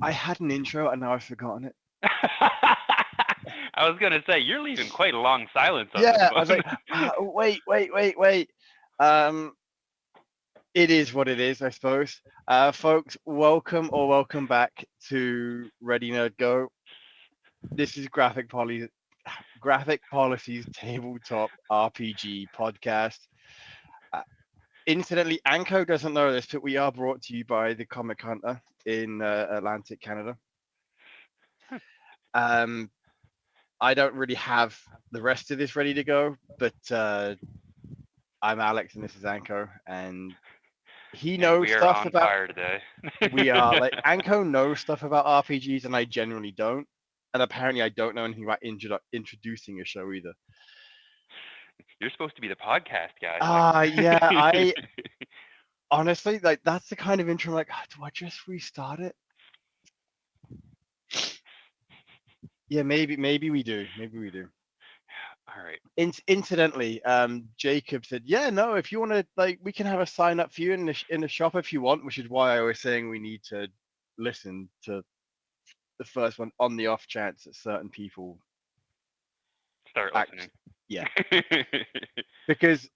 I had an intro and now I've forgotten it. I was gonna say you're leaving quite a long silence on this Yeah, I was one. like, wait. Um, it is what it is, I suppose. Folks, welcome back to Ready Nerd Go. This is Graphic Policy's tabletop RPG podcast. Uh, Incidentally, Anko doesn't know this, but we are brought to you by the Comic Hunter in Atlantic, Canada. Um, I don't really have the rest of this ready to go, but I'm Alex and this is Anko, and he And knows we are stuff on about. fire today. We are like Anko knows stuff about RPGs, and I generally don't. And apparently, I don't know anything about introducing a show either. You're supposed to be the podcast guy. Yeah, Like, I honestly like that's the kind of intro. I'm like, do I just restart it? Yeah, maybe we do. Maybe we do. all right. Incidentally, Jacob said, "Yeah, no, if you want to, like, we can have a sign up for you in the shop if you want." Which is why I was saying we need to listen to the first one on the off chance that certain people Start act. listening. Yeah, because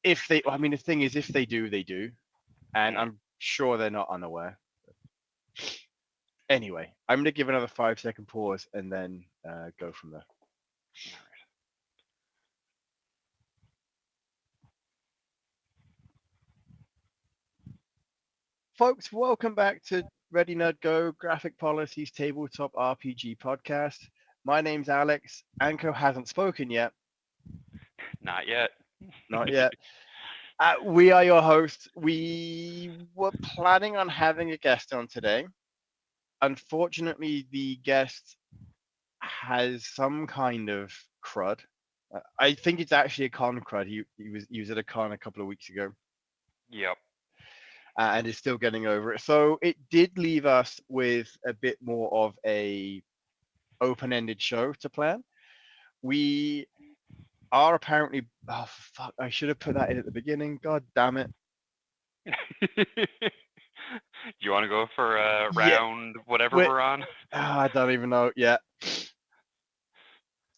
if they, I mean, the thing is, if they do, they do, and Mm. I'm sure they're not unaware. Anyway, I'm gonna give another 5 second pause and then go from there. Folks, welcome back to Ready Nerd Go Graphic Policies Tabletop RPG Podcast. My name's Alex. Anko hasn't spoken yet. Not yet. Not yet. We are your hosts. We were planning on having a guest on today. Unfortunately, the guest has some kind of crud. I think it's actually a con crud. He was at a con a couple of weeks ago Yep. and is still getting over it. So it did leave us with a bit more of a open-ended show to plan. We are apparently. Oh fuck! I should have put that in at the beginning. God damn it! Do you want to go for Yeah, round whatever we we're on? I don't even know yet.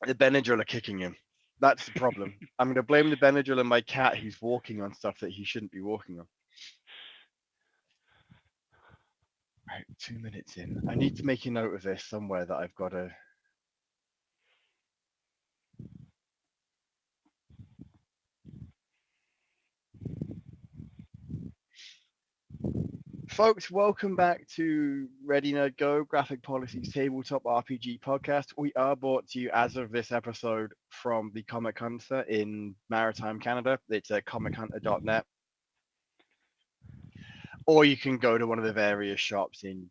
The Benadryl are kicking him. That's the problem. I'm going to blame the Benadryl and my cat who's walking on stuff that he shouldn't be walking on. Right, 2 minutes in. I need to make a note of this somewhere that I've got to. Folks, welcome back to Ready Nerd Go Graphic Policies Tabletop RPG Podcast. We are brought to you as of this episode from the Comic Hunter in Maritime, Canada. It's at comichunter.net. Or you can go to one of the various shops in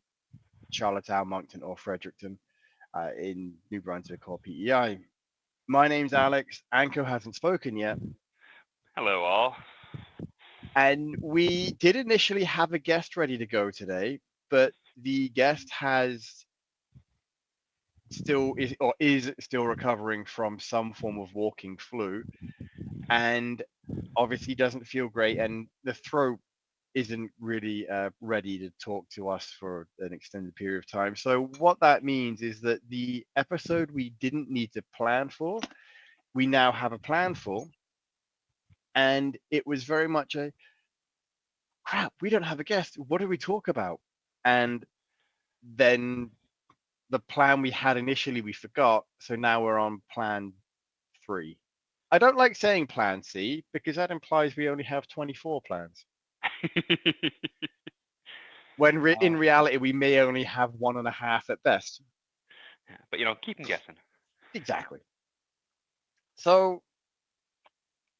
Charlottetown, Moncton, or Fredericton in New Brunswick or PEI. My name's Alex. Anko hasn't spoken yet. Hello, all. And we did initially have a guest ready to go today, but the guest has still is still recovering from some form of walking flu and obviously doesn't feel great and the throat isn't really ready to talk to us for an extended period of time. So what that means is that the episode we didn't need to plan for, we now have a plan for, and it was very much a crap, we don't have a guest, what do we talk about? And then the plan we had initially we forgot, so now we're on plan 3. I don't like saying plan C because that implies we only have 24 plans. When in Oh. reality, we may only have one and a half at best. But keep them guessing. Exactly. So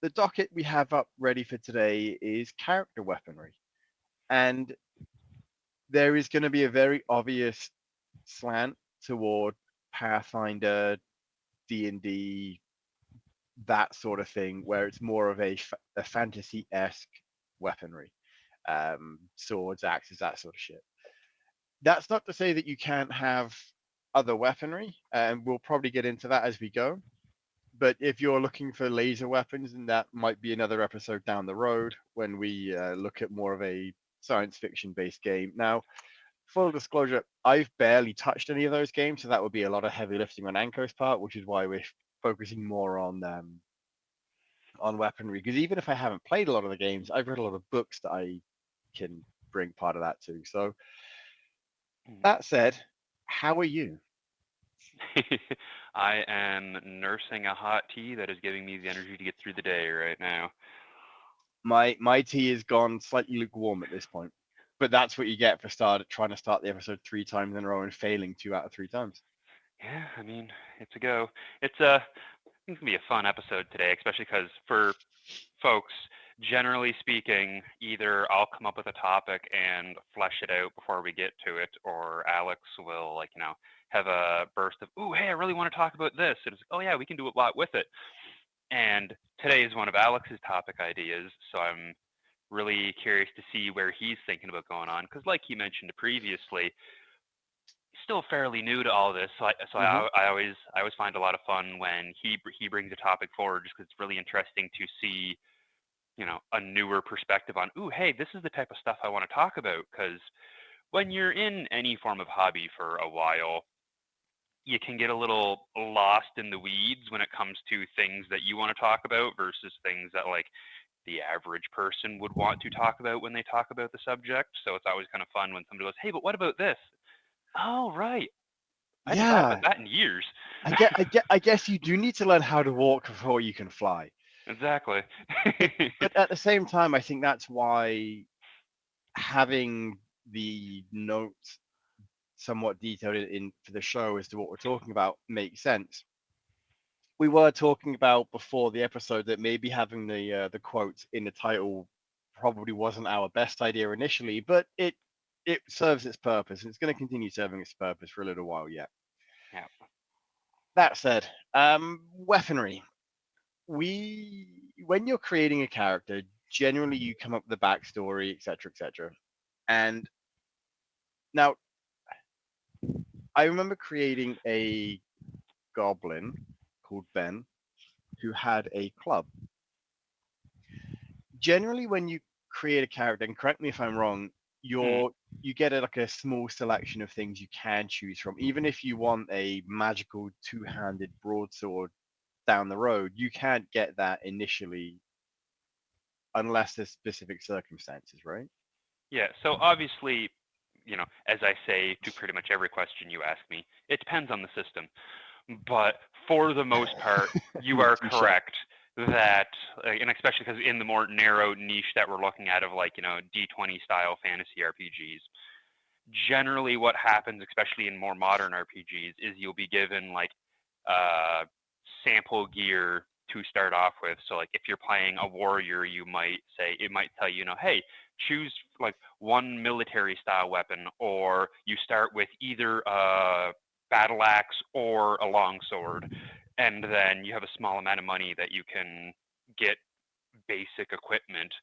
the docket we have up ready for today is character weaponry. And there is going to be a very obvious slant toward Pathfinder, D&D, that sort of thing, where it's more of a fantasy-esque weaponry. Swords, axes, that sort of shit. That's not to say that you can't have other weaponry, and we'll probably get into that as we go. But if you're looking for laser weapons, then that might be another episode down the road when we look at more of a science fiction based game. Now, full disclosure, I've barely touched any of those games, so that would be a lot of heavy lifting on Anko's part, which is why we're focusing more on weaponry. Because even if I haven't played a lot of the games, I've read a lot of books that I can bring part of that to. So that said, how are you? I am nursing a hot tea that is giving me the energy to get through the day right now. My tea has gone slightly lukewarm at this point, but that's what you get for trying to start the episode 3 times in a row and failing 2 out of 3 times. Yeah, I mean, it's a go. It's I think it's gonna be a fun episode today, especially because for folks, generally speaking, either I'll come up with a topic and flesh it out before we get to it, or Alex will have a burst of, "Ooh, hey, I really want to talk about this," and it's like, "Oh yeah, we can do a lot with it." And today is one of Alex's topic ideas, so I'm really curious to see where he's thinking about going on, because like he mentioned previously, he's still fairly new to all this. Hmm. I always find a lot of fun when he brings a topic forward, just because it's really interesting to see a newer perspective on, ooh, hey, this is the type of stuff I want to talk about. Because when you're in any form of hobby for a while, you can get a little lost in the weeds when it comes to things that you want to talk about versus things that like the average person would want to talk about when they talk about the subject. So it's always kind of fun when somebody goes, hey, but what about this? Oh, right. I hadn't thought about Yeah, that in years. I guess you do need to learn how to walk before you can fly. Exactly. But at the same time, I think that's why having the notes somewhat detailed in for the show as to what we're talking about makes sense. We were talking about before the episode that maybe having the quotes in the title probably wasn't our best idea initially, but it serves its purpose and it's going to continue serving its purpose for a little while yet. Yeah. That said, weaponry. We when you're creating a character, generally you come up with a backstory, etc., etc. And now I remember creating a goblin called Ben who had a club. Generally, when you create a character, and correct me if I'm wrong, Mm. you get like a small selection of things you can choose from. Even if you want a magical two-handed broadsword down the road, you can't get that initially unless there's specific circumstances, right? Yeah. So obviously, as I say to pretty much every question you ask me, it depends on the system. But for the most part, you are Touche. correct that, and especially because in the more narrow niche that we're looking at of like, D20 style fantasy RPGs, generally what happens, especially in more modern RPGs, is you'll be given like uh, sample gear to start off with. So like if you're playing a warrior, you might say it might tell you, hey, choose like one military style weapon, or you start with either a battle axe or a long sword, and then you have a small amount of money that you can get basic equipment,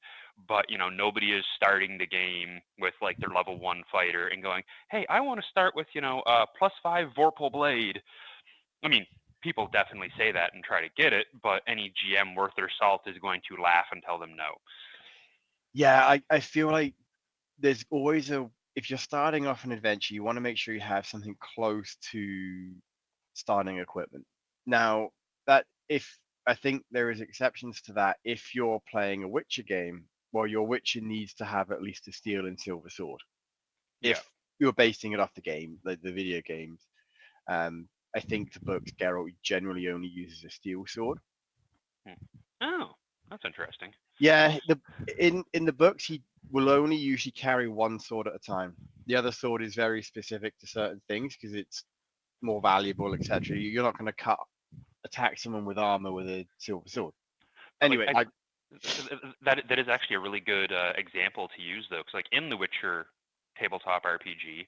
but nobody is starting the game with like their level 1 fighter and going, hey, I want to start with +5 vorpal blade. I mean, people definitely say that and try to get it, but any GM worth their salt is going to laugh and tell them no. Yeah, I feel like there's always a if you're starting off an adventure, you want to make sure you have something close to starting equipment. Now, that if I think there is exceptions to that if you're playing a Witcher game, well, your Witcher needs to have at least a steel and silver sword. Yeah. If you're basing it off the game, the video games, I think the books Geralt generally only uses a steel sword. Hmm. Oh, that's interesting. Yeah, the in the books he will only usually carry one sword at a time. The other sword is very specific to certain things because it's more valuable, etc. You're not going to cut attack someone with armor with a silver Yeah. sword. But like Anyway, I that is actually a really good example to use though, because like in the Witcher tabletop RPG,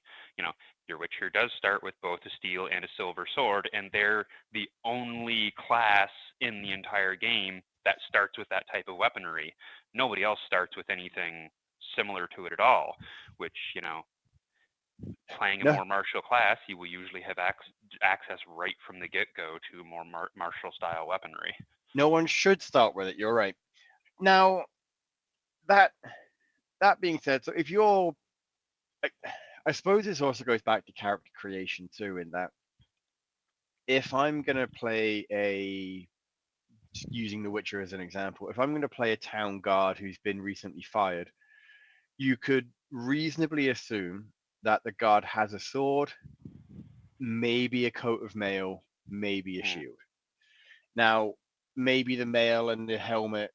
your Witcher does start with both a steel and a silver sword, and they're the only class in the entire game that starts with that type of weaponry. Nobody else starts with anything similar to it at all, which playing a no more martial class, you will usually have access right from the get-go to more martial style weaponry. no one should start with it. You're right. Now that that being said, so if you're I suppose this also goes back to character creation too, in that if I'm gonna play a using The Witcher as an example, if I'm going to play a town guard who's been recently fired, you could reasonably assume that the guard has a sword, maybe a coat of mail, maybe a Mm. shield. Now, maybe the mail and the helmet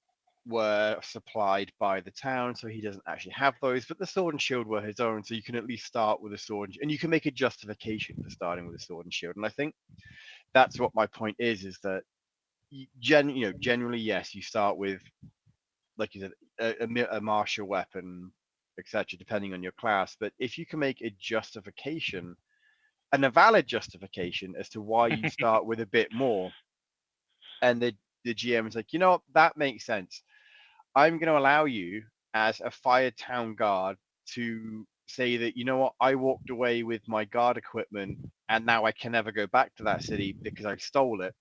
were supplied by the town, so he doesn't actually have those, but the sword and shield were his own, so you can at least start with a sword, and you can make a justification for starting with a sword and shield. And I think that's what my point is that generally, yes, you start with, like you said, a martial weapon, etc., depending on your class. But if you can make a justification and a valid justification as to why you start with a bit more, and the GM is like, you know what, that makes sense. I'm going to allow you as a fire town guard to say that, you know what, I walked away with my guard equipment and now I can never go back to that city because I stole it.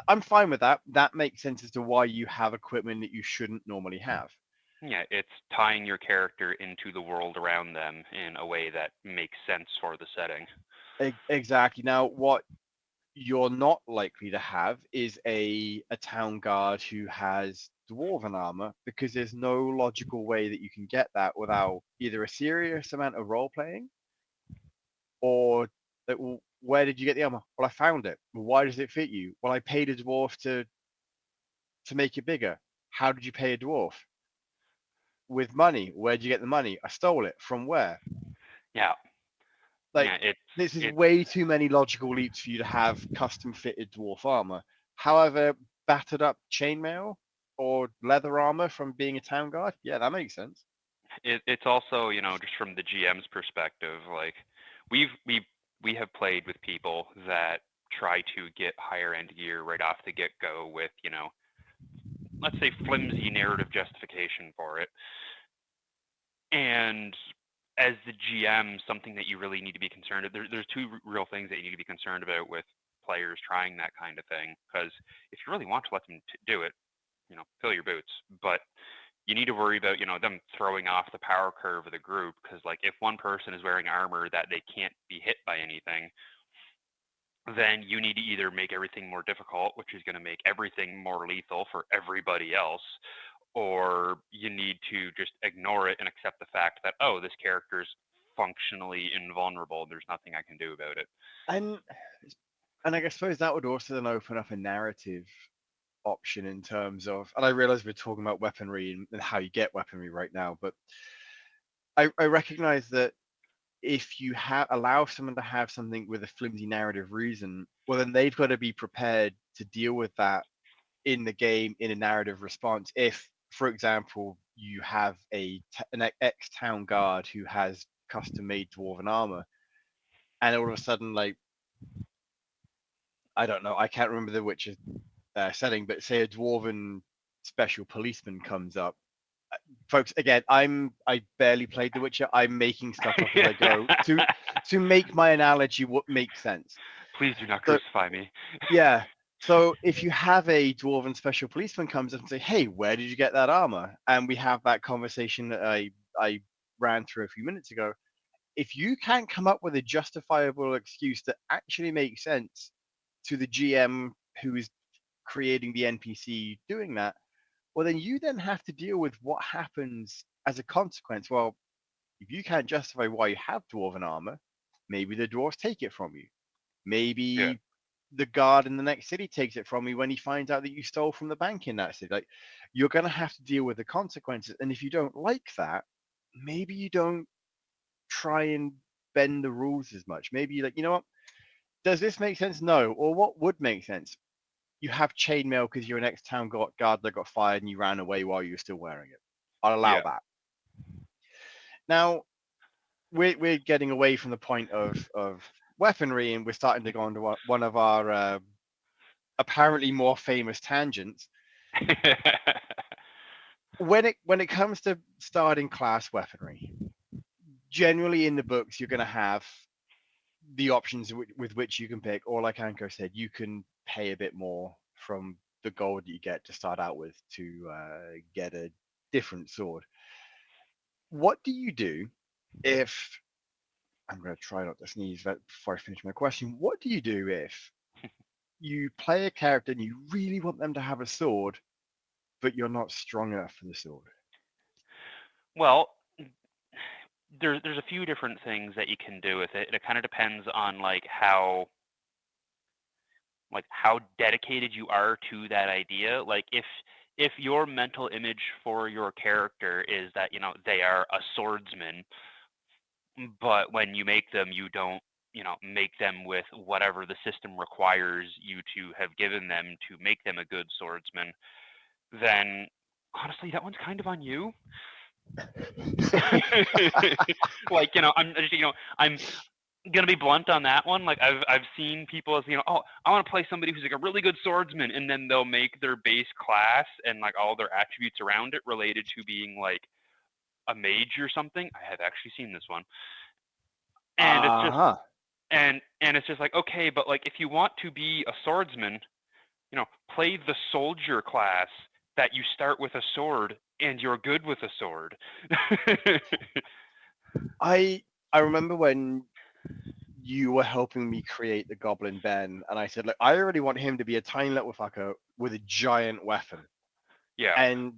I'm fine with that. That makes sense as to why you have equipment that you shouldn't normally have. Yeah, it's tying your character into the world around them in a way that makes sense for the setting. Exactly. Now, what you're not likely to have is a town guard who has dwarven armor, because there's no logical way that you can get that without either a serious amount of role playing or that. Well, where did you get the armor? Well, I found it. Well, why does it fit you? Well, I paid a dwarf to make it bigger. How did you pay a dwarf? With money. Where did you get the money? I stole it. From where? Yeah, Like, yeah, it's this is it's way too many logical leaps for you to have custom fitted dwarf armor. However, battered up chainmail or leather armor from being a town guard, yeah, that makes sense. it's also, just from the GM's perspective, like we we have played with people that try to get higher end gear right off the get go with, let's say flimsy narrative justification for it. And as the GM, something that you really need to be concerned of, there's two real things that you need to be concerned about with players trying that kind of thing. Because if you really want to let them do it, fill your boots. But you need to worry about, them throwing off the power curve of the group. Because like if one person is wearing armor that they can't be hit by anything, then you need to either make everything more difficult, which is going to make everything more lethal for everybody else, or you need to just ignore it and accept the fact that, oh, this character's functionally invulnerable. There's nothing I can do about it. And and I suppose that would also then open up a narrative option in terms of, and I realize we're talking about weaponry and how you get weaponry right now, but I recognize that if you allow someone to have something with a flimsy narrative reason, well, then they've got to be prepared to deal with that in the game in a narrative response. If, for example, you have an ex town guard who has custom made dwarven armor, and all of a sudden, like, I don't know, I can't remember the Witcher setting, but say a dwarven special policeman comes up. Folks, again, I barely played The Witcher. I'm making stuff up as I go to make my analogy what makes sense. Please do not So crucify me. yeah. So if you have a dwarven special policeman comes up and say, "Hey, where did you get that armor?" and we have that conversation that I ran through a few minutes ago, if you can't come up with a justifiable excuse that actually makes sense to the GM who is creating the NPC doing that, well, then you then have to deal with what happens as a consequence. Well, if you can't justify why you have dwarven armor, maybe the dwarves take it from you. Yeah, Maybe the guard in the next city takes it from you when he finds out that you stole from the bank in that city. Like, you're going to have to deal with the consequences. And if you don't like that, maybe you don't try and bend the rules as much. Maybe you're like, you know what? Does this make sense? No. Or what would make sense? You have chainmail because you're an ex-town guard that got fired and you ran away while you were still wearing it. I'll allow yeah. that. Now, we're getting away from the point of weaponry and we're starting to go on to one of our apparently more famous tangents. When it comes to starting class weaponry, generally in the books you're going to have the options with which you can pick, or like Anko said, you can pay a bit more from the gold that you get to start out with to get a different sword. What do you do if I'm going to try not to sneeze before I finish my question. What do you do if you play a character and you really want them to have a sword, but you're not strong enough for the sword? Well, there's a few different things that you can do with it. It kind of depends on how dedicated you are to that idea. Like if your mental image for your character is that they are a swordsman, but when you make them, you don't make them with whatever the system requires you to have given them to make them a good swordsman, then honestly that one's kind of on you. Like I'm gonna be blunt on that one. Like I've seen people as oh, I want to play somebody who's like a really good swordsman, and then they'll make their base class and like all their attributes around it related to being like a mage or something. I have actually seen this one, and it's just Uh-huh. and it's just like, okay, but like if you want to be a swordsman, play the soldier class that you start with a sword and you're good with a sword. I remember when you were helping me create the Goblin Ben, and I said, look, I already want him to be a tiny little fucker with a giant weapon, Yeah. and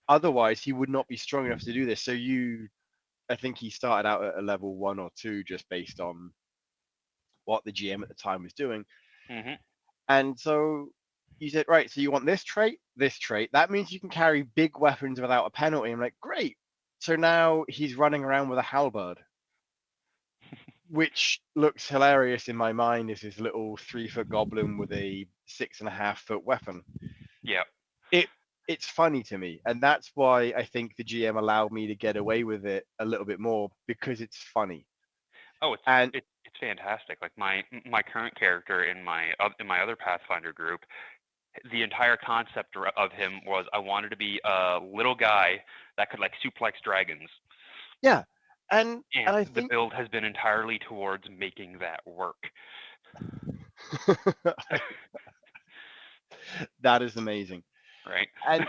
otherwise he would not be strong enough to do this. So I think he started out at a level 1 or 2 just based on what the GM at the time was doing. Mhm. And so you said, right, so you want this trait, this trait. That means you can carry big weapons without a penalty. I'm like, great. So now he's running around with a halberd, which looks hilarious in my mind as this little 3 foot goblin with a 6.5 foot weapon. Yeah. It it's funny to me, and that's why I think the GM allowed me to get away with it a little bit more because it's funny. Oh, And it's fantastic. Like my current character in my other Pathfinder group, the entire concept of him was I wanted to be a little guy that could like suplex dragons, yeah, and and I the think build has been entirely towards making that work. that is amazing. Right? And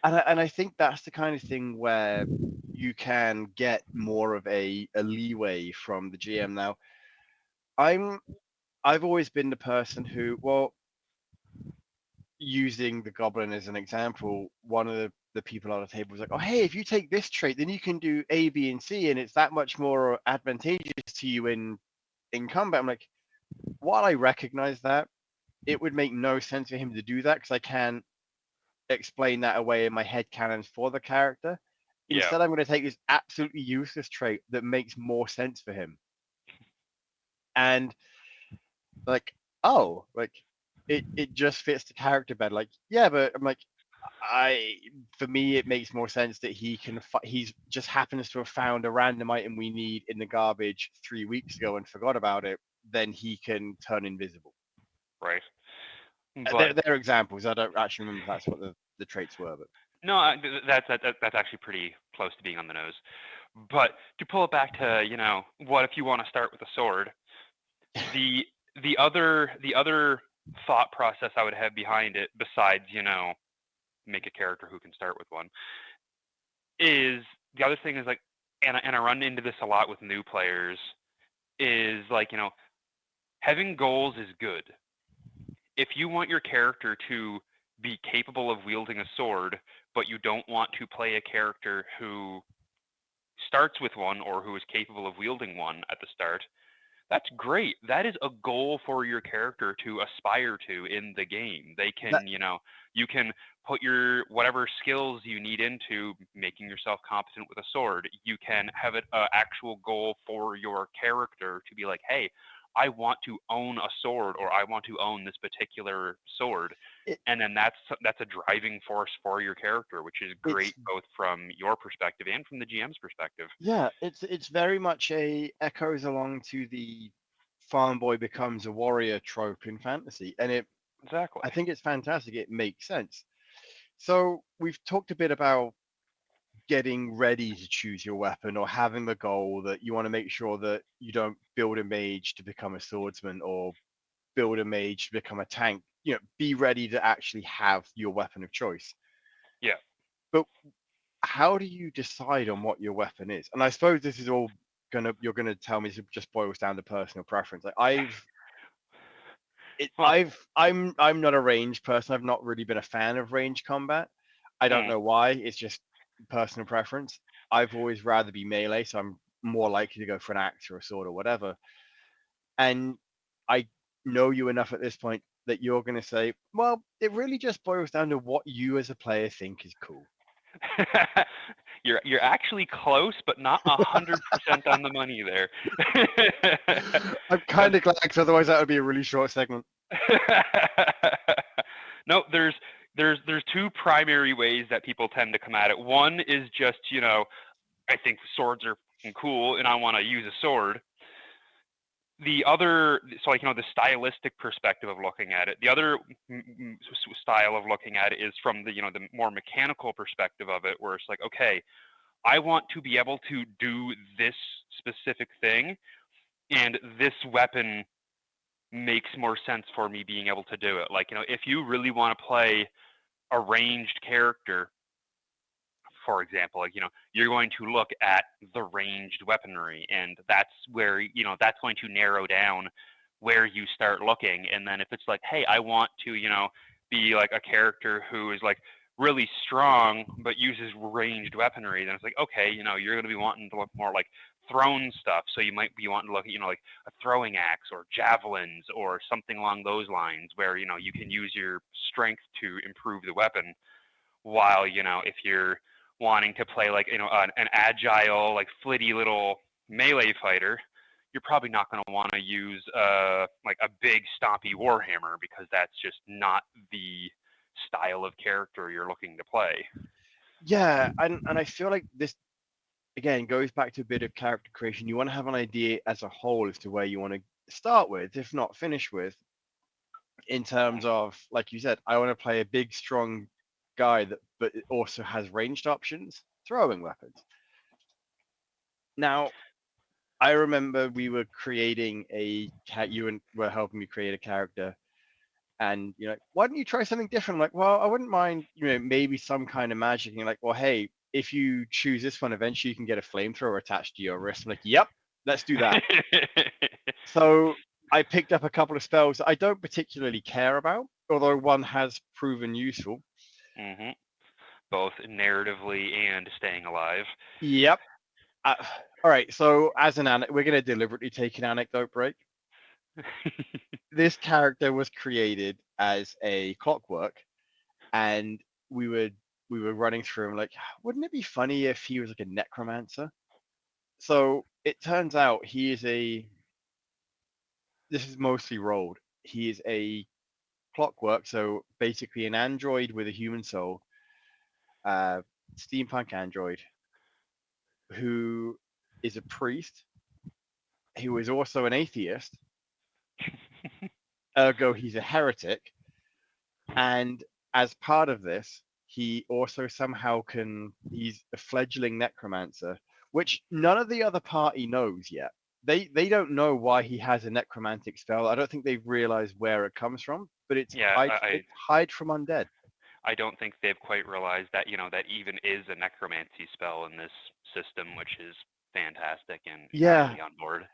and I think that's the kind of thing where you can get more of a leeway from the GM. Now, I'm I've always been the person who, well, using the goblin as an example, one of the people on the table was like, oh, hey, if you take this trait, then you can do A, B, and C, and it's that much more advantageous to you in combat. I'm like, while I recognize that, it would make no sense for him to do that because I can't explain that away in my head canons for the character. Yeah. Instead, I'm going to take this absolutely useless trait that makes more sense for him. And like, oh, like it just fits the character better. Like, yeah, but I'm like, I for me it makes more sense that he's just happens to have found a random item we need in the garbage 3 weeks ago and forgot about it. Then he can turn invisible. Right. They're, But they're examples. I don't actually remember if that's what the traits were, but no, that's actually pretty close to being on the nose. But to pull it back to, what if you want to start with a sword? The the other thought process I would have behind it, besides, make a character who can start with one, is the other thing is like, and I run into this a lot with new players, is like, having goals is good. If you want your character to be capable of wielding a sword, but you don't want to play a character who starts with one or who is capable of wielding one at the start, that's great. That is a goal for your character to aspire to in the game. They that can, you can put your whatever skills you need into making yourself competent with a sword. You can have an actual goal for your character to be like, hey, I want to own a sword, or I want to own this particular sword. it, And then that's a driving force for your character, which is it's great both from your perspective and from the GM's perspective. yeah, it's very much a echoes along to the farm boy becomes a warrior trope in fantasy, and Exactly. I think it's fantastic. It makes sense. So we've talked a bit about getting ready to choose your weapon or having the goal that you want to make sure that you don't build a mage to become a swordsman or build a mage to become a tank. Be ready to actually have your weapon of choice. Yeah. But how do you decide on what your weapon is? And I suppose this is all you're gonna tell me it just boils down to personal preference. Like Well, I'm not a range person. I've not really been a fan of range combat. I don't mm, know why. It's just personal preference. I've always rather be melee, so I'm more likely to go for an axe or a sword or whatever. And I know you enough at this point that you're going to say, well, it really just boils down to what you as a player think is cool. you're actually close, but not 100% on the money there. I'm Because kind of glad, because otherwise that would be a really short segment. no, there's two primary ways that people tend to come at it. One is just, I think swords are fucking cool and I want to use a sword. The other, so like, the stylistic perspective of looking at it. The other style of looking at it is from the more mechanical perspective of it, where it's like, okay, I want to be able to do this specific thing, and this weapon makes more sense for me being able to do it. Like, if you really want to play a ranged character, for example, like, you're going to look at the ranged weaponry, and that's where, that's going to narrow down where you start looking. And then if it's like, hey, I want to, be like a character who is like really strong but uses ranged weaponry, then it's like, okay, you're going to be wanting to look more like thrown stuff. So you might be wanting to look at, like a throwing axe or javelins or something along those lines, where, you can use your strength to improve the weapon. While, if you're wanting to play like, an agile, like flitty little melee fighter, you're probably not going to want to use like a big stompy warhammer, because that's just not the style of character you're looking to play. Yeah, and I feel like this again goes back to a bit of character creation. You want to have an idea as a whole as to where you want to start with, if not finish with, in terms of, like you said, I want to play a big, strong guy that, but it also has ranged options, throwing weapons. Now, I remember we were creating a cat. You and were helping me create a character, and you're like, why don't you try something different? I'm like, well, I wouldn't mind, maybe some kind of magic. And you're like, well, hey, if you choose this one, eventually you can get a flamethrower attached to your wrist. I'm like, yep, let's do that. So I picked up a couple of spells that I don't particularly care about, although one has proven useful. hmm Both narratively and staying alive. Yep. Uh, all right. So we're going to deliberately take an anecdote break. This character was created as a clockwork, and we would we were running through him like, wouldn't it be funny if he was like a necromancer? So it turns out he is a. This is mostly rolled. He is a clockwork, so basically an android with a human soul, uh, steampunk android who is a priest who is also an atheist. Ergo, he's a heretic, and as part of this, he also somehow can. He's a fledgling necromancer, which none of the other party knows yet. They don't know why he has a necromantic spell. I don't think they've realized where it comes from, but Yeah, it's hide from undead. I don't think they've quite realized that, that even is a necromancy spell in this system, which is fantastic and Yeah, entirely on board.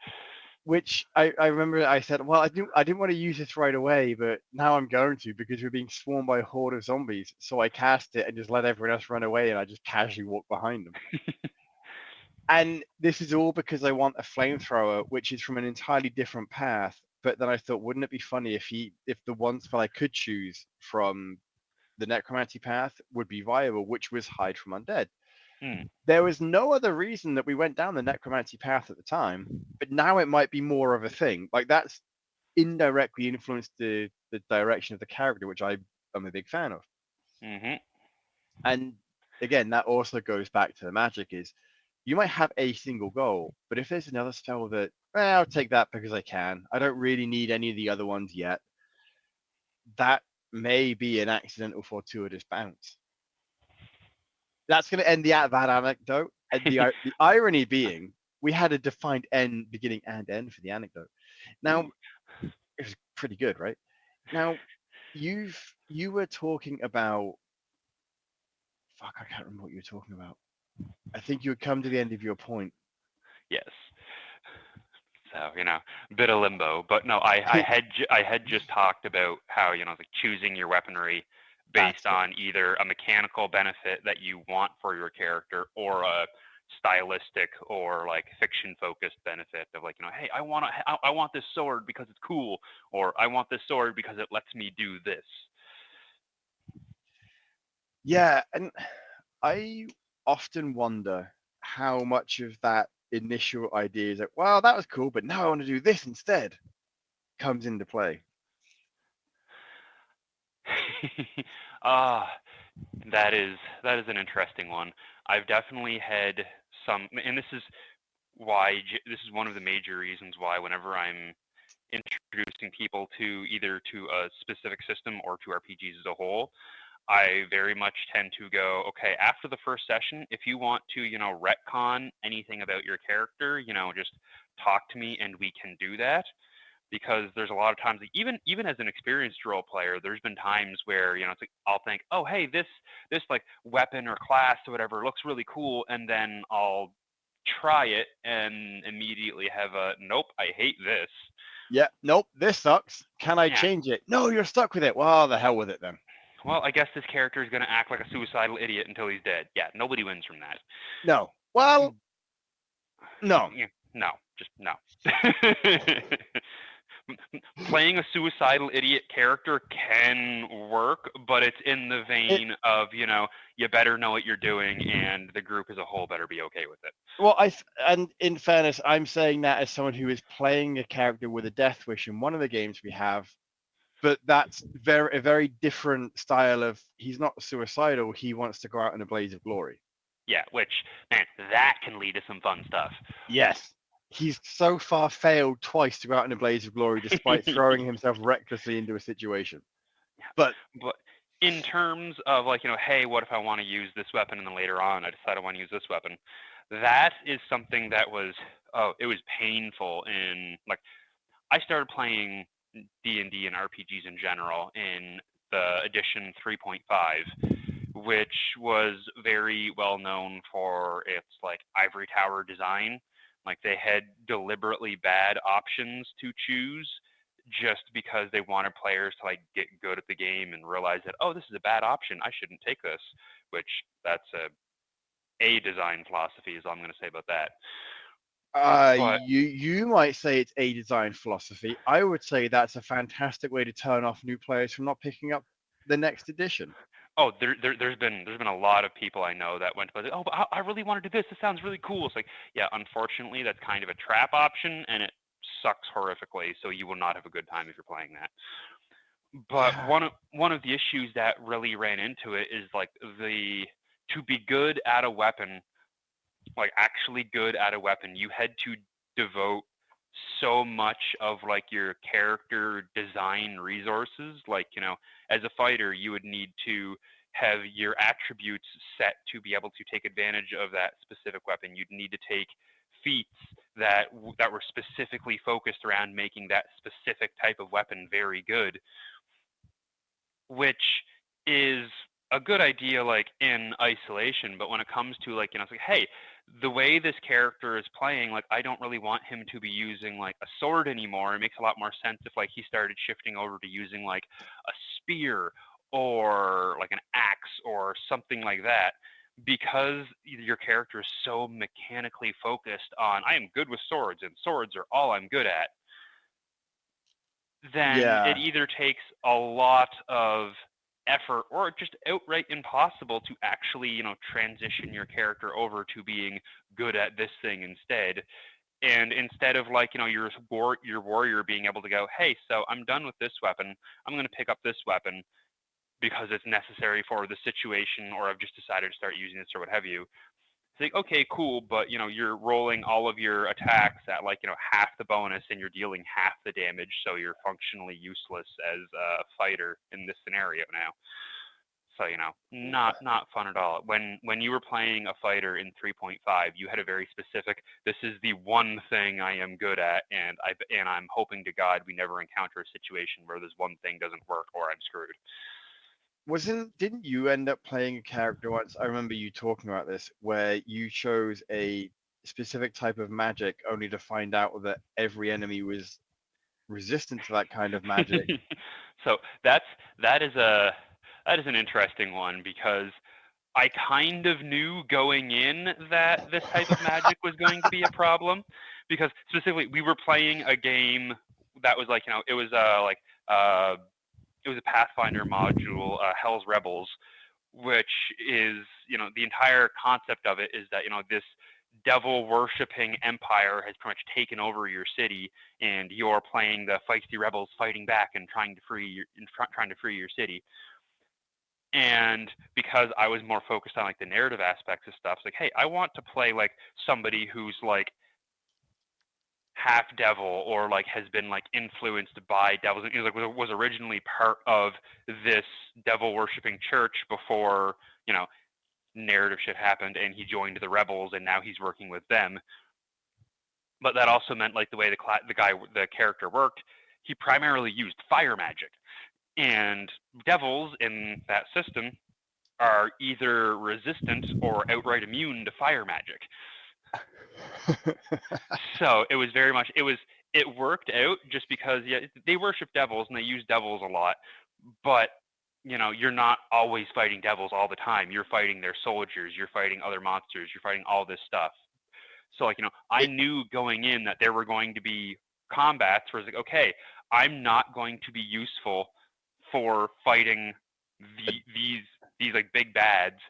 which I remember I said, well, I didn't want to use this right away, but now I'm going to because we're being swarmed by a horde of zombies. So I cast it and just let everyone else run away, and I just casually walk behind them. And this is all because I want a flamethrower, which is from an entirely different path. But then I thought, wouldn't it be funny if the one spell I could choose from the necromancy path would be viable, which was hide from undead. Hmm. There was no other reason that we went down the necromancy path at the time, but now it might be more of a thing. Like that's indirectly influenced the direction of the character, which am a big fan of. hmm And again, that also goes back to the magic is you might have a single goal, but if there's another spell that, I'll take that because I can. I don't really need any of the other ones yet. That may be an accidental fortuitous bounce. That's going to end that anecdote. And the irony being, we had a defined end, beginning and end for the anecdote. Now, Ooh. it was pretty good, right? Now, you were talking about fuck. I can't remember what you were talking about. I think you had come to the end of your point. Yes. So, bit of limbo. But no, I had just talked about how, like choosing your weaponry based That's it. on either a mechanical benefit that you want for your character or a stylistic or like fiction focused benefit of like, hey, I want this sword because it's cool, or I want this sword because it lets me do this. Yeah, and I often wonder how much of that initial idea is like, wow, that was cool, but now I want to do this instead, comes into play. Ah, that is an interesting one. I've definitely had some, and this is one of the major reasons why whenever I'm introducing people to either to a specific system or to RPGs as a whole, I very much tend to go, okay, after the first session, if you want to, retcon anything about your character, just talk to me and we can do that. Because there's a lot of times, like, even as an experienced role player, there's been times where it's like I'll think, oh hey, this like weapon or class or whatever looks really cool, and then I'll try it and immediately have a nope, I hate this. Yeah, nope, this sucks. Can I Yeah, change it? No, you're stuck with it. Well, the hell with it then. well, I guess this character is going to act like a suicidal idiot until he's dead. Yeah, nobody wins from that. No. Well, no. Yeah, no, just no. Playing a suicidal idiot character can work, but it's in the It, vein of, you better know what you're doing and the group as a whole better be okay with it. well, and in fairness, I'm saying that as someone who is playing a character with a death wish in one of the games we have, but that's a very different style of he's not suicidal, he wants to go out in a blaze of glory. Yeah, which, man, that can lead to some fun stuff. Yes. He's so far failed twice to go out in a blaze of glory despite throwing himself recklessly into a situation. But But in terms of like, hey, what if I want to use this weapon and then later on I decide I want to use this weapon? That is something that was, oh, it was painful in like I started playing D&D and RPGs in general in the edition 3.5, which was very well known for its like ivory tower design. Like they had deliberately bad options to choose just because they wanted players to like get good at the game and realize that, oh, this is a bad option, I shouldn't take this. Which that's a design philosophy is all I'm going to say about that. But you might say it's a design philosophy. I would say that's a fantastic way to turn off new players from not picking up the next edition. oh, there's been a lot of people I know that went, but oh, but I really want to do this. This sounds really cool. It's like, yeah, unfortunately, that's kind of a trap option, and it sucks horrifically. So you will not have a good time if you're playing that. But one of the issues that really ran into it is like the to be good at a weapon, like actually good at a weapon, you had to devote so much of like your character design resources. Like, as a fighter, you would need to have your attributes set to be able to take advantage of that specific weapon. You'd need to take feats that were specifically focused around making that specific type of weapon very good, which is a good idea like in isolation, but when it comes to like, it's like, hey, the way this character is playing, like I don't really want him to be using like a sword anymore. It makes a lot more sense if like he started shifting over to using like a spear or like an axe or something like that, because your character is so mechanically focused on I am good with swords and swords are all I'm good at. Then it Yeah, either takes a lot of effort or just outright impossible to actually, transition your character over to being good at this thing instead. And instead of like, your warrior being able to go, hey, so I'm done with this weapon, I'm going to pick up this weapon because it's necessary for the situation, or I've just decided to start using this or what have you. It's like, okay, cool, but you're rolling all of your attacks at like, half the bonus and you're dealing half the damage, so you're functionally useless as a fighter in this scenario now. So, not fun at all. When you were playing a fighter in 3.5, you had a very specific, this is the one thing I am good at, and I'm hoping to God we never encounter a situation where this one thing doesn't work or I'm screwed. didn't you end up playing a character once? I remember you talking about this, where you chose a specific type of magic, only to find out that every enemy was resistant to that kind of magic. So that is a that is an interesting one because I kind of knew going in that this type of magic was going to be a problem because specifically we were playing a game that was like uh it was a Pathfinder module, Hell's Rebels, which is the entire concept of it is that this devil worshipping empire has pretty much taken over your city, and you're playing the feisty rebels fighting back and trying to free your city. And because I was more focused on like the narrative aspects of stuff, it's like, hey, I want to play like somebody who's like half devil or like has been like influenced by devils. And he was originally part of this devil worshipping church before narrative shit happened, and he joined the rebels, and now he's working with them. But that also meant like the way the character worked, he primarily used fire magic, and devils in that system are either resistant or outright immune to fire magic. So it was very much it worked out just because they worship devils and they use devils a lot, but you're not always fighting devils all the time. You're fighting their soldiers, you're fighting other monsters, you're fighting all this stuff. So like I It, knew going in that there were going to be combats where it's like, okay, I'm not going to be useful for fighting these like big bads,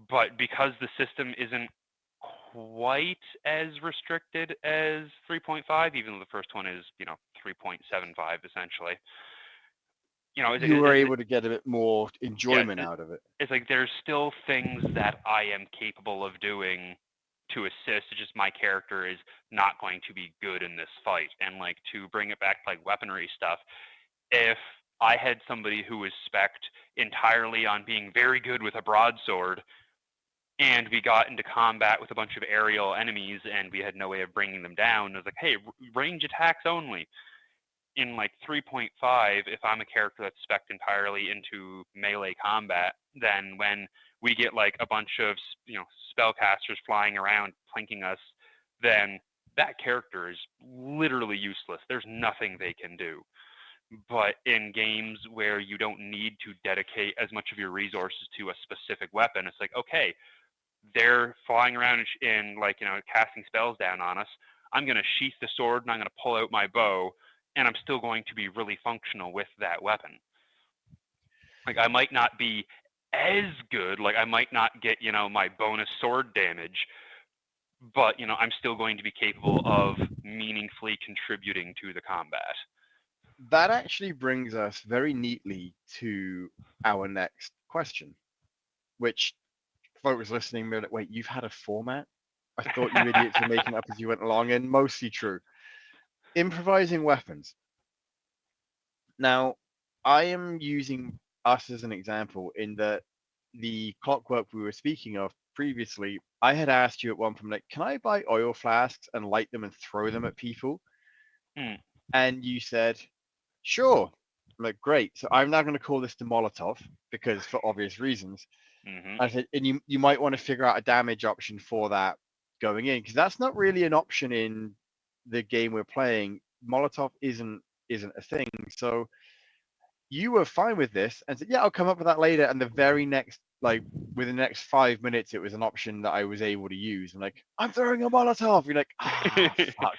but because the system isn't quite as restricted as 3.5, even though the first one is 3.75 essentially. you were able to get a bit more Yeah, enjoyment out of it. it's like there's still things that I am capable of doing to assist. It's just my character is not going to be good in this fight. And like to bring it back to like weaponry stuff, if I had somebody who was spec'd entirely on being very good with a broadsword, and we got into combat with a bunch of aerial enemies and we had no way of bringing them down, it was like, hey, range attacks only. In like 3.5, if I'm a character that's spec'd entirely into melee combat, then when we get like a bunch of spellcasters flying around plinking us, then that character is literally useless. There's nothing they can do. But in games where you don't need to dedicate as much of your resources to a specific weapon, it's like, okay, they're flying around and like casting spells down on us. I'm going to sheath the sword and I'm going to pull out my bow, and I'm still going to be really functional with that weapon. Like I might not be as good, like I might not get my bonus sword damage, but I'm still going to be capable of meaningfully contributing to the combat. That actually brings us very neatly to our next question, which folks listening were like, wait, you've had a format? I thought you idiots were making it up as you went along, and mostly true. Improvising weapons. Now, I am using us as an example in that the clockwork we were speaking of previously, I had asked you at one point, like, can I buy oil flasks and light them and throw them at people? Hmm. And you said, sure. I'm like, great. So I'm now going to call this the Molotov because for obvious reasons. Mm-hmm. I said, and you might want to figure out a damage option for that going in because that's not really an option in the game we're playing. Molotov isn't a thing. So you were fine with this and said, yeah, I'll come up with that later. And the very next, like within the next 5 minutes, it was an option that I was able to use. I'm like, I'm throwing a Molotov. You're like, fuck.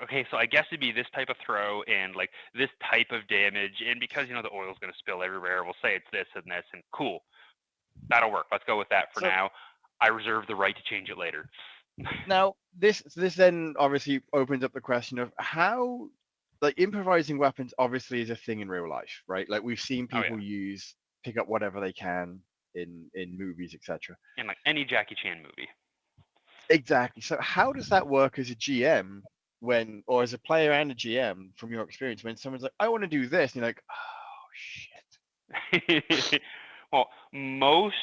Okay, so I guess it'd be this type of throw and like this type of damage, and because the oil's going to spill everywhere, we'll say it's this and this, and cool, that'll work. Let's go with that for So now. I reserve the right to change it later. now this then obviously opens up the question of how like improvising weapons obviously is a thing in real life, right? Like we've seen Oh yeah, people pick up whatever they can in movies, etc. in like any Jackie Chan movie. Exactly. So how does that work as a GM when, or as a player and a GM from your experience, when someone's like, I want to do this, and you're like, oh shit. Well, most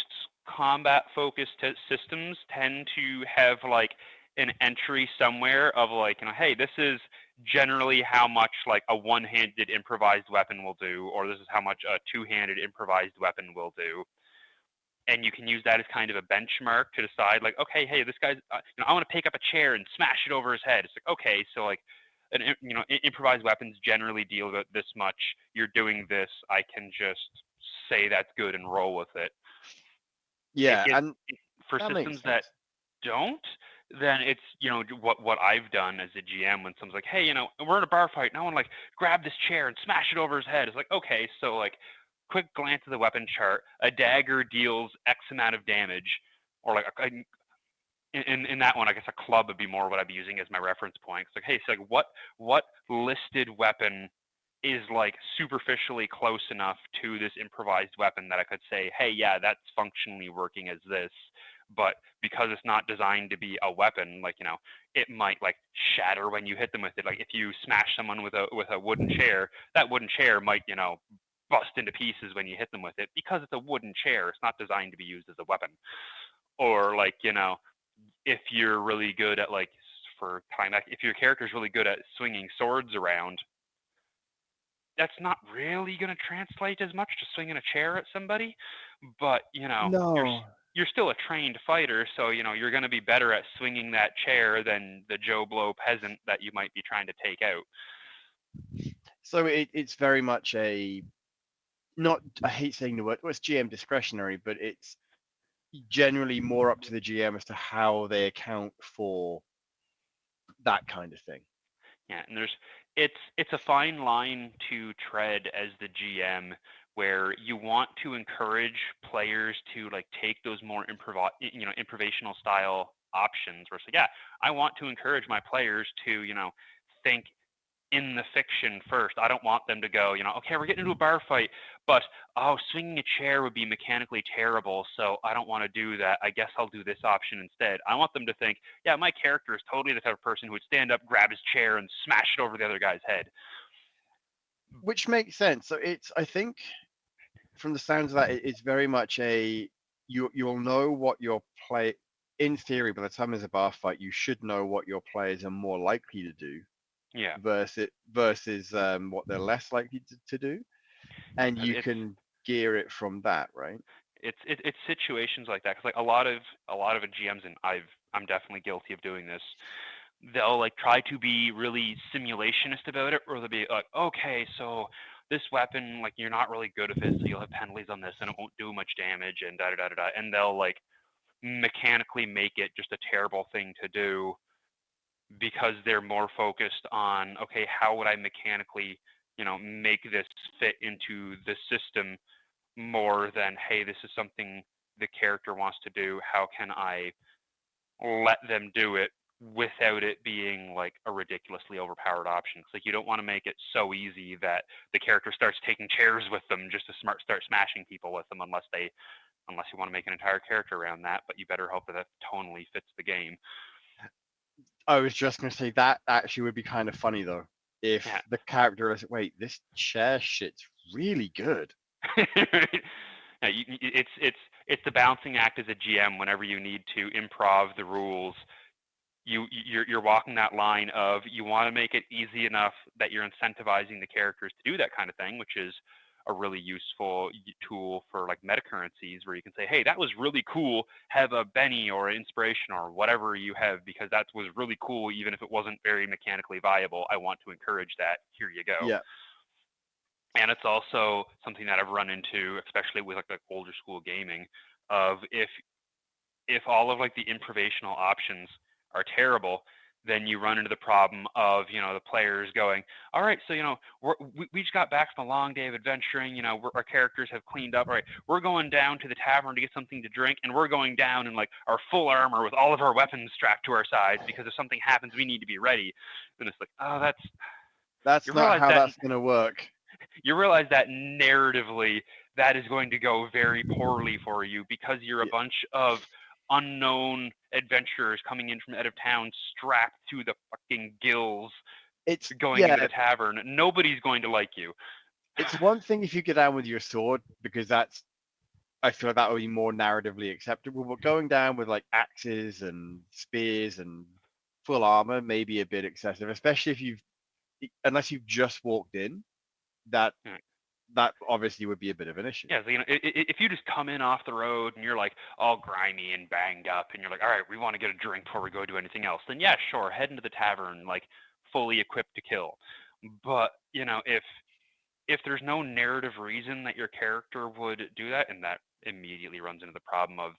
combat-focused systems tend to have like an entry somewhere of like, hey, this is generally how much like a one-handed improvised weapon will do, or this is how much a two-handed improvised weapon will do. and you can use that as kind of a benchmark to decide, like, okay, hey, this guy's, I want to pick up a chair and smash it over his head. It's like, okay, so like, improvised weapons generally deal with this much. You're doing this. I can just say that's good and roll with it. Yeah, It and for that makes systems that sense. don't, then it's what I've done as a GM when someone's like, hey, we're in a bar fight, and I want to like grab this chair and smash it over his head. It's like, okay, so like, quick glance at the weapon chart. A dagger deals X amount of damage, or like in that one, I guess a club would be more what I'd be using as my reference point. It's like, hey, so like what listed weapon is like superficially close enough to this improvised weapon that I could say, hey, yeah, that's functionally working as this, but because it's not designed to be a weapon, like it might like shatter when you hit them with it. Like if you smash someone with a wooden chair, that wooden chair might bust into pieces when you hit them with it because it's a wooden chair. It's not designed to be used as a weapon. Or like if you're really good at like for time back, if your character's really good at swinging swords around, that's not really going to translate as much to swinging a chair at somebody, but No. you're still a trained fighter, so you're going to be better at swinging that chair than the Joe Blow peasant that you might be trying to take out. So it's very much a not. I hate saying the word. Well, it's GM discretionary, but it's generally more up to the GM as to how they account for that kind of thing. Yeah, and it's a fine line to tread as the GM, where you want to encourage players to like take those more improvisational style options. Where it's like, yeah, I want to encourage my players to think in the fiction first. I don't want them to go, okay, we're getting into a bar fight, but swinging a chair would be mechanically terrible, so I don't want to do that. I guess I'll do this option instead. I want them to think, yeah, my character is totally the type of person who would stand up, grab his chair, and smash it over the other guy's head. Which makes sense. So it's, I think, from the sounds of that, it's very much a you'll know what your play. In theory, by the time there's a bar fight, you should know what your players are more likely to do Yeah, versus what they're less likely to do, and you it's can gear it from that, right? it's situations like that, because like a lot of GMs, and I'm definitely guilty of doing this. They'll like try to be really simulationist about it, or they'll be like, okay, so this weapon, like you're not really good at it, so you'll have penalties on this, and it won't do much damage, and da da da da da, and they'll like mechanically make it just a terrible thing to do because they're more focused on, okay, how would I mechanically, make this fit into the system, more than, hey, this is something the character wants to do. How can I let them do it without it being like a ridiculously overpowered option? It's like you don't want to make it so easy that the character starts taking chairs with them just to start smashing people with them, unless you want to make an entire character around that. But you better hope that that tonally fits the game. I was just going to say that actually would be kind of funny though, Yeah. if the character is, wait, this chair shit's really good. Yeah, it's the balancing act as a GM whenever you need to improv the rules. You're walking that line of, you want to make it easy enough that you're incentivizing the characters to do that kind of thing, which is a really useful tool for like meta currencies, where you can say, hey, that was really cool, have a Benny or an inspiration or whatever you have, because that was really cool even if it wasn't very mechanically viable. I want to encourage that. Here you go. Yeah, And it's also something that I've run into, especially with like older school gaming, of if all of like the improvisational options are terrible, then you run into the problem of the players going, all right, so we just got back from a long day of adventuring. Our characters have cleaned up. All right, we're going down to the tavern to get something to drink, and we're going down in like our full armor with all of our weapons strapped to our sides, because if something happens, we need to be ready. And it's like, oh, that's you not realize how that that's going to work. narratively that is going to go very poorly for you, because you're a Yeah, bunch of unknown adventurers coming in from out of town strapped to the fucking gills it's going into the yeah, tavern. Nobody's going to like you. it's one thing if you get down with your sword, because that's, I feel like that would be more narratively acceptable. But going down with like axes and spears and full armor may be a bit excessive, especially if you've unless you've just walked in. That Yeah. that obviously would be a bit of an issue. Yeah, so, if you just come in off the road and you're like all grimy and banged up, and you're like, all right, we want to get a drink before we go do anything else, then yeah, sure, head into the tavern like fully equipped to kill. But if there's no narrative reason that your character would do that, and that immediately runs into the problem of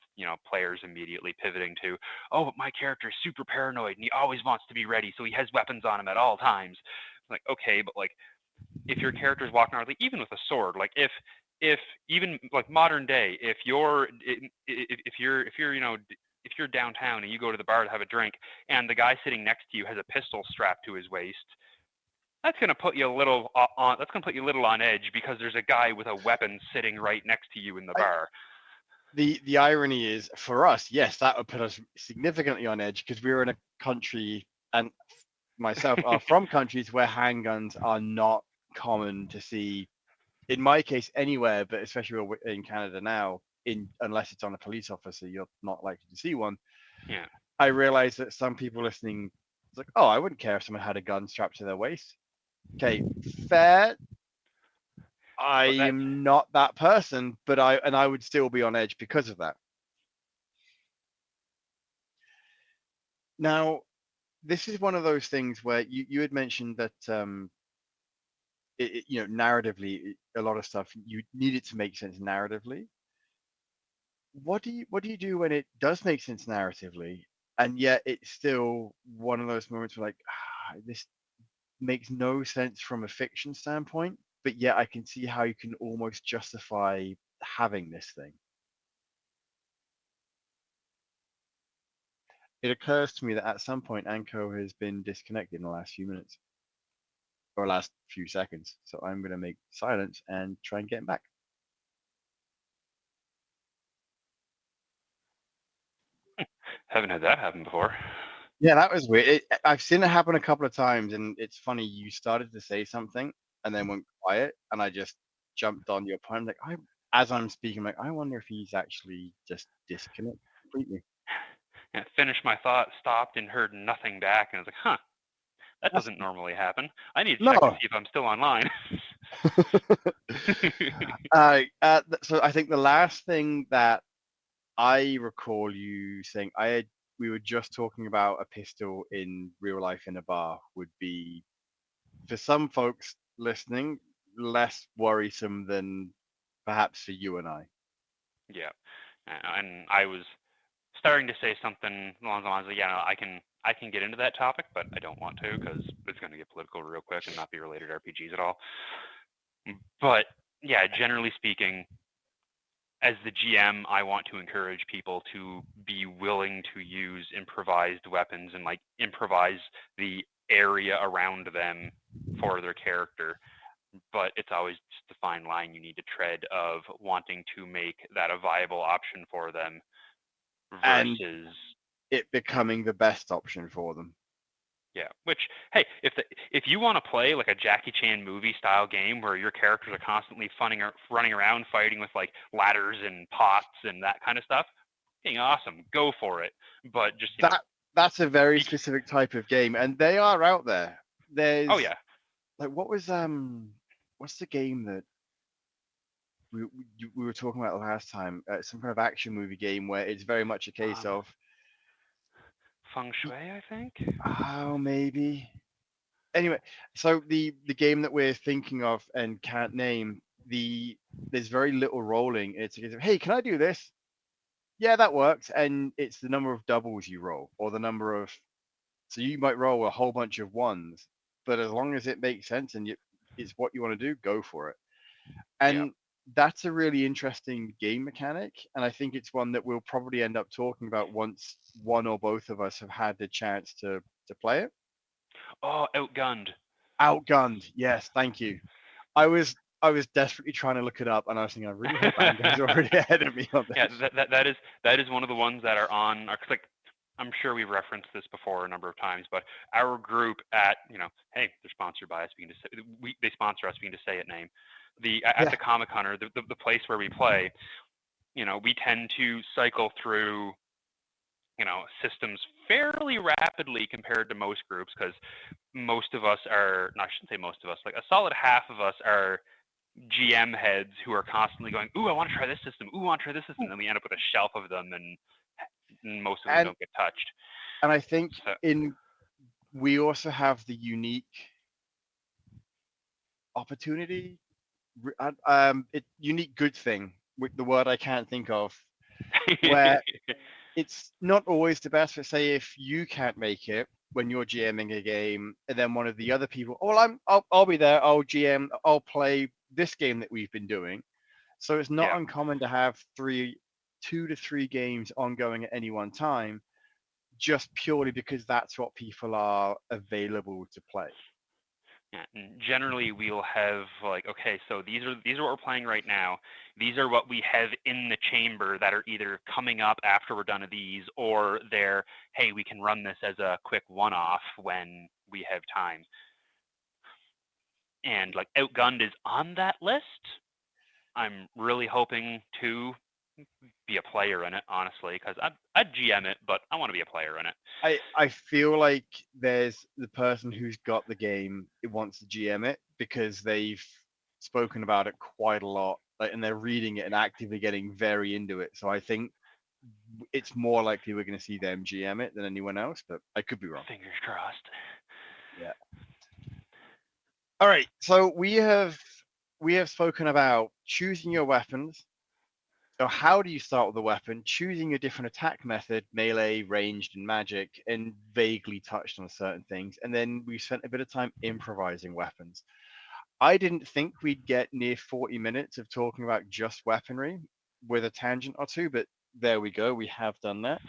players immediately pivoting to, oh, but my character is super paranoid and he always wants to be ready, so he has weapons on him at all times. Like, okay, but like if your character is walking around, like, even with a sword, like if even like modern day, if you're downtown and you go to the bar to have a drink and the guy sitting next to you has a pistol strapped to his waist, that's going to put you a little on edge because there's a guy with a weapon sitting right next to you in the bar. The irony is, for us, yes, that would put us significantly on edge because we're in a country, and myself are from countries where handguns are not common to see. In my case, anywhere, but especially in Canada now, unless it's on a police officer, you're not likely to see one. Yeah. I realize that some people listening, it's like, oh, I wouldn't care if someone had a gun strapped to their waist. Okay, fair. I am not that person, but I would still be on edge because of that. Now, this is one of those things where you had mentioned that narratively, a lot of stuff you need it to make sense narratively. What do you do when it does make sense narratively, and yet it's still one of those moments where like this makes no sense from a fiction standpoint, but yet I can see how you can almost justify having this thing. It occurs to me that at some point Anko has been disconnected in the last few minutes or last few seconds, so I'm going to make silence and try and get him back. Haven't had that happen before. Yeah, that was weird. I've seen it happen a couple of times, and it's funny. You started to say something and then went quiet, and I just jumped on your point. Like, as I'm speaking, I'm like, I wonder if he's actually just disconnected completely. Yeah, finished my thought, stopped, and heard nothing back, and I was like, huh, that That's, doesn't normally happen. I need to check to no. see if I'm still online. So I think the last thing that I recall you saying, we were just talking about a pistol in real life in a bar would be, for some folks listening, less worrisome than perhaps for you and I. Yeah, and I was starting to say something along the lines of, yeah, no, I can get into that topic, but I don't want to because it's going to get political real quick and not be related to RPGs at all. But yeah, generally speaking, as the GM, I want to encourage people to be willing to use improvised weapons and like improvise the area around them for their character. But it's always just the fine line you need to tread of wanting to make that a viable option for them And versus it becoming the best option for them. yeah. Which, hey, if you want to play like a Jackie Chan movie style game where your characters are constantly running around fighting with like ladders and pots and that kind of stuff, being awesome, go for it. But just that's a very specific type of game, and they are out there. There's oh yeah, like what's the game that we were talking about last time? Some kind of action movie game where it's very much a case of Feng Shui, I think. oh maybe. Anyway, so the game that we're thinking of and can't name, there's very little rolling. It's a case of, hey, can I do this? Yeah, that works, and it's the number of doubles you roll or the number of, so you might roll a whole bunch of ones, but as long as it makes sense and it's what you want to do, go for it. Yeah. And that's a really interesting game mechanic, and I think it's one that we'll probably end up talking about once one or both of us have had the chance to play it. Oh, Outgunned. Outgunned, yes, thank you. I was desperately trying to look it up, and I was thinking, I really hope Ango's already ahead of me on this. Yeah, that is one of the ones that are on. Like, I'm sure we've referenced this before a number of times, but our group at hey, they're sponsored by us being to say they sponsor us being to say it name. At the Comic Con, or the place where we play, we tend to cycle through systems fairly rapidly compared to most groups, because most of us are, no, I shouldn't say most of us, like a solid half of us are GM heads who are constantly going, "Ooh, I want to try this system. Ooh, I want to try this system." And then we end up with a shelf of them, and most of them and don't get touched. and I think So in we also have the unique opportunity, unique good thing with the word I can't think of, where it's not always the best. But say if you can't make it when you're GMing a game, and then one of the other people, oh, well, I'll be there. I'll GM. I'll play this game that we've been doing. So it's not yeah, uncommon to have 2 to 3 games ongoing at any one time, just purely because that's what people are available to play. yeah. And generally, we'll have like, okay, so these are what we're playing right now. These are what we have in the chamber that are either coming up after we're done with these, or they're, hey, we can run this as a quick one-off when we have time. And like Outgunned is on that list. I'm really hoping to be a player in it, honestly, because I'd GM it, but I want to be a player in it. I feel like there's the person who's got the game it wants to GM it because they've spoken about it quite a lot, like, and they're reading it and actively getting very into it. So I think it's more likely we're going to see them GM it than anyone else, but I could be wrong. Fingers crossed. Yeah. All right. So we have spoken about choosing your weapons. So how do you start with a weapon? Choosing a different attack method, melee, ranged, and magic, and vaguely touched on certain things. And then we spent a bit of time improvising weapons. I didn't think we'd get near 40 minutes of talking about just weaponry with a tangent or two, but there we go. We have done that.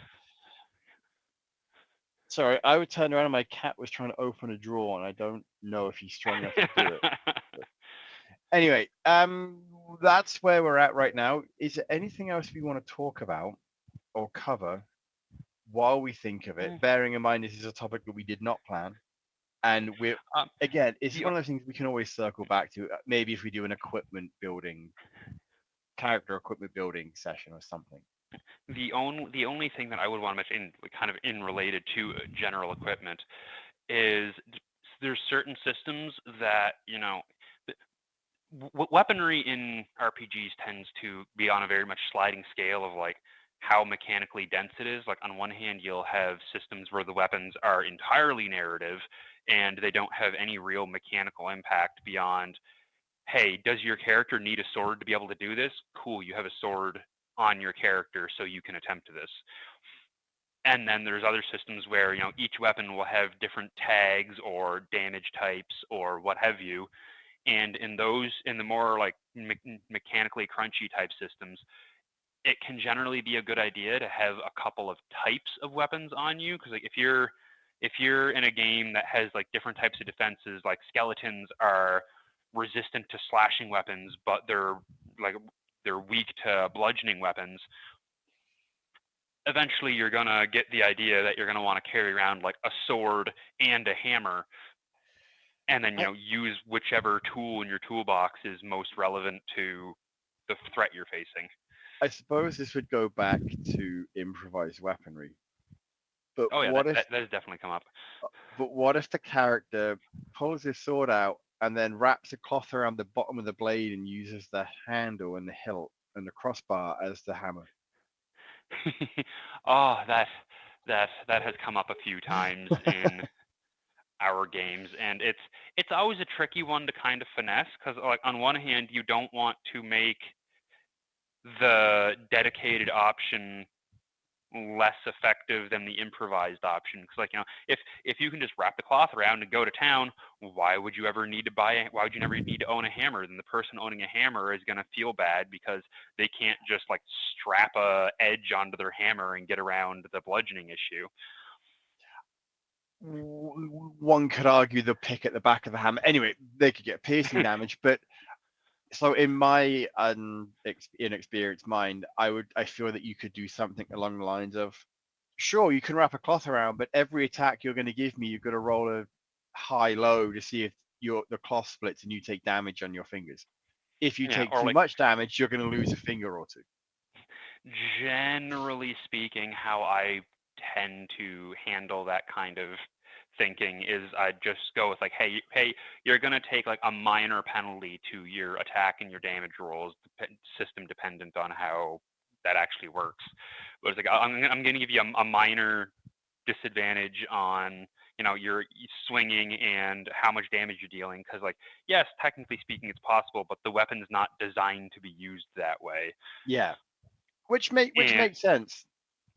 Sorry, I would turn around and my cat was trying to open a drawer, and I don't know if he's strong enough to do it. But anyway, that's where we're at right now. Is there anything else we want to talk about or cover while we think of it, bearing in mind this is a topic that we did not plan, and we're um, again, it's the one of those things we can always circle back to. Maybe if we do an equipment building, character equipment building session or something. the only thing that I would want to mention, kind of in related to general equipment, is there's certain systems that weaponry in RPGs tends to be on a very much sliding scale of like how mechanically dense it is. Like on one hand, you'll have systems where the weapons are entirely narrative and they don't have any real mechanical impact beyond, hey, does your character need a sword to be able to do this? Cool, you have a sword on your character so you can attempt this. And then there's other systems where each weapon will have different tags or damage types or what have you, and in the more like mechanically crunchy type systems, it can generally be a good idea to have a couple of types of weapons on you, because like if you're in a game that has like different types of defenses, like skeletons are resistant to slashing weapons but like they're weak to bludgeoning weapons, eventually you're gonna get the idea that you're gonna want to carry around like a sword and a hammer, and then I, use whichever tool in your toolbox is most relevant to the threat you're facing. I suppose this would go back to improvised weaponry. But Oh yeah, that what if that has definitely come up. but what if the character pulls his sword out and then wraps a cloth around the bottom of the blade and uses the handle and the hilt and the crossbar as the hammer? Oh, that has come up a few times in our games, and it's always a tricky one to kind of finesse, because like on one hand you don't want to make the dedicated option less effective than the improvised option, because like if you can just wrap the cloth around and go to town, why would you never need to own a hammer? Then the person owning a hammer is going to feel bad because they can't just like strap a edge onto their hammer and get around the bludgeoning issue. One could argue the pick at the back of the hammer. Anyway, they could get piercing damage, but so in my inexperienced mind, I feel that you could do something along the lines of, sure, you can wrap a cloth around, but every attack you're going to give me, you've got to roll a high low to see if the cloth splits and you take damage on your fingers. If you Yeah, take or too like much damage, you're going to lose a finger or two. generally speaking, how I tend to handle that kind of thinking is I'd just go with like, hey, you're gonna take like a minor penalty to your attack and your damage rolls, system dependent on how that actually works. But it's like I'm gonna give you a minor disadvantage on your swinging and how much damage you're dealing, because like, yes, technically speaking it's possible, but the weapon's not designed to be used that way. Yeah, which And makes sense.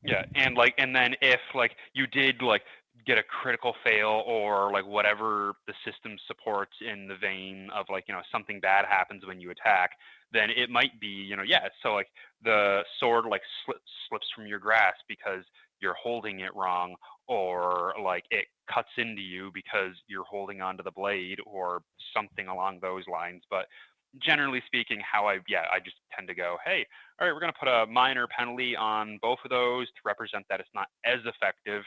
yeah, and then if like you did like get a critical fail or like whatever the system supports in the vein of like something bad happens when you attack, then it might be yeah, so like the sword like slips from your grasp because you're holding it wrong, or like it cuts into you because you're holding onto the blade or something along those lines. But generally speaking, how I just tend to go, hey, all right, we're going to put a minor penalty on both of those to represent that it's not as effective.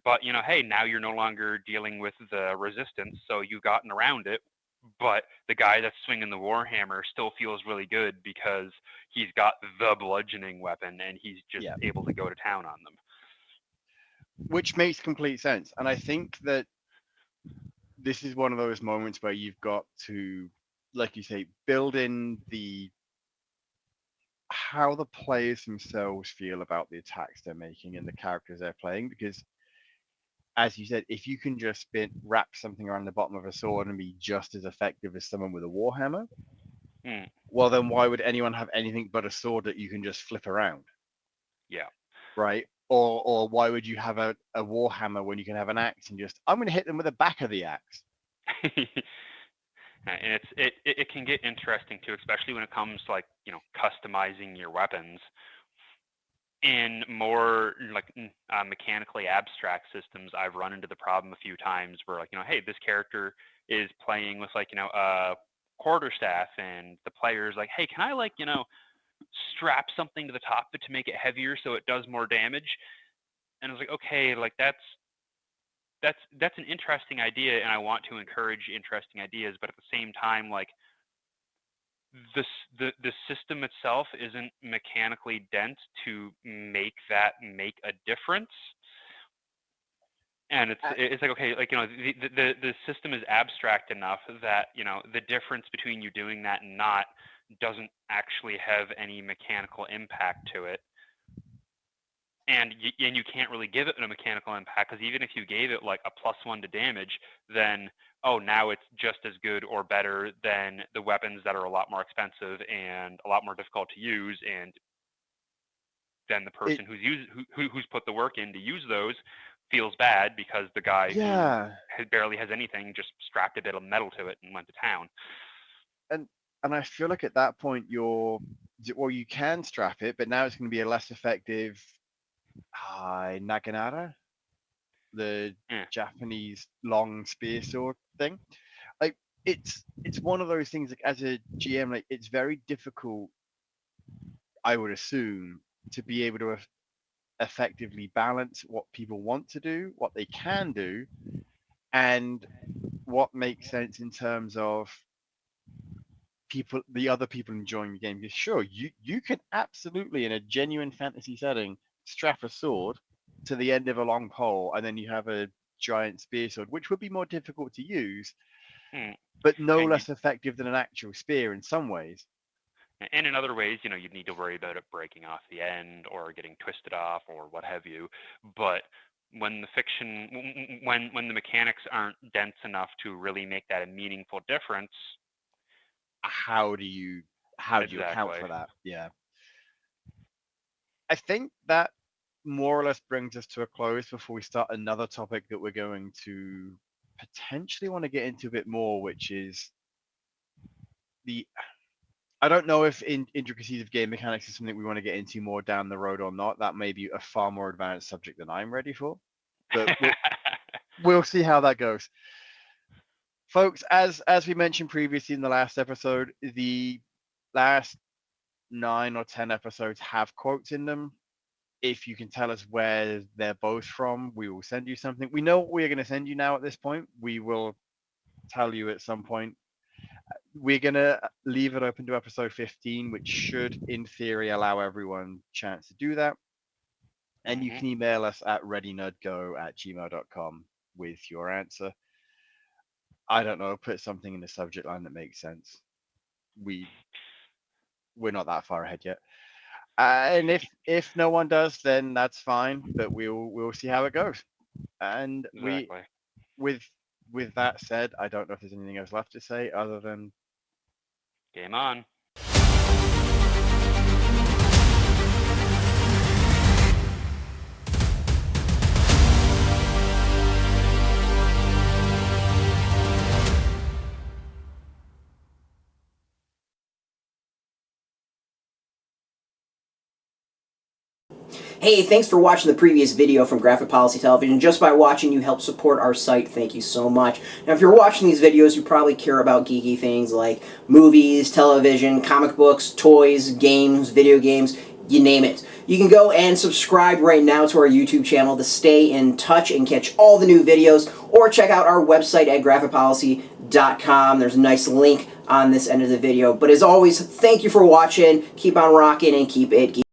But hey, now you're no longer dealing with the resistance, so you've gotten around it. But the guy that's swinging the warhammer still feels really good because he's got the bludgeoning weapon and he's just Yeah, able to go to town on them. which makes complete sense. And I think that this is one of those moments where you've got to, like you say, build in the how the players themselves feel about the attacks they're making and the characters they're playing. Because, as you said, if you can just wrap something around the bottom of a sword and be just as effective as someone with a warhammer, Hmm. well, then why would anyone have anything but a sword that you can just flip around, Yeah. right? Or why would you have a warhammer when you can have an axe and just I'm going to hit them with the back of the axe? And it can get interesting too, especially when it comes to like customizing your weapons in more like mechanically abstract systems. I've run into the problem a few times where like hey, this character is playing with like a quarterstaff, and the player's like, hey, can I like strap something to the top of it to make it heavier so it does more damage? And I was like, okay, like that's an interesting idea, and I want to encourage interesting ideas, but at the same time, like the system itself isn't mechanically dense to make a difference. And Uh, it's like, okay, like the system is abstract enough that the difference between you doing that and not doesn't actually have any mechanical impact to it. And you can't really give it a mechanical impact, because even if you gave it like a +1 to damage, then oh, now it's just as good or better than the weapons that are a lot more expensive and a lot more difficult to use. And then the it person who's put the work in to use those feels bad because the guy who yeah, barely has anything just strapped a bit of metal to it and went to town. and I feel like at that point well, you can strap it, but now it's going to be a less effective naginata, the Yeah. Japanese long spear sword thing. Like it's one of those things, like as a GM, like it's very difficult, I would assume, to be able to effectively balance what people want to do, what they can do, and what makes sense in terms of the other people enjoying the game. Because sure, you can absolutely, in a genuine fantasy setting, strap a sword to the end of a long pole, and then you have a giant spear sword, which would be more difficult to use, Hmm. but no And you less effective than an actual spear in some ways. and in other ways, you'd need to worry about it breaking off the end or getting twisted off or what have you. But when the fiction, when the mechanics aren't dense enough to really make that a meaningful difference, How do you account exactly. for that? Yeah, I think that more or less brings us to a close before we start another topic that we're going to potentially want to get into a bit more, which is the I don't know if intricacies of game mechanics is something we want to get into more down the road or not. That may be a far more advanced subject than I'm ready for, but we'll see how that goes. Folks, as we mentioned previously in the last episode, the last 9 or 10 episodes have quotes in them. If you can tell us where they're both from, we will send you something. We know what we're going to send you now at this point. We will tell you at some point. We're going to leave it open to episode 15, which should, in theory, allow everyone a chance to do that. And you Hmm. can email us at readynerdgo@gmail.com. with your answer. I don't know. Put something in the subject line that makes sense. We're not that far ahead yet. And if no one does, then that's fine. But we'll see how it goes. And Exactly. with with that said, I don't know if there's anything else left to say other than Game on. Hey, thanks for watching the previous video from Graphic Policy Television. Just by watching, you help support our site. Thank you so much. Now, if you're watching these videos, you probably care about geeky things like movies, television, comic books, toys, games, video games, you name it. You can go and subscribe right now to our YouTube channel to stay in touch and catch all the new videos, or check out our website at graphicpolicy.com. There's a nice link on this end of the video. But as always, thank you for watching. Keep on rocking and keep it geeky.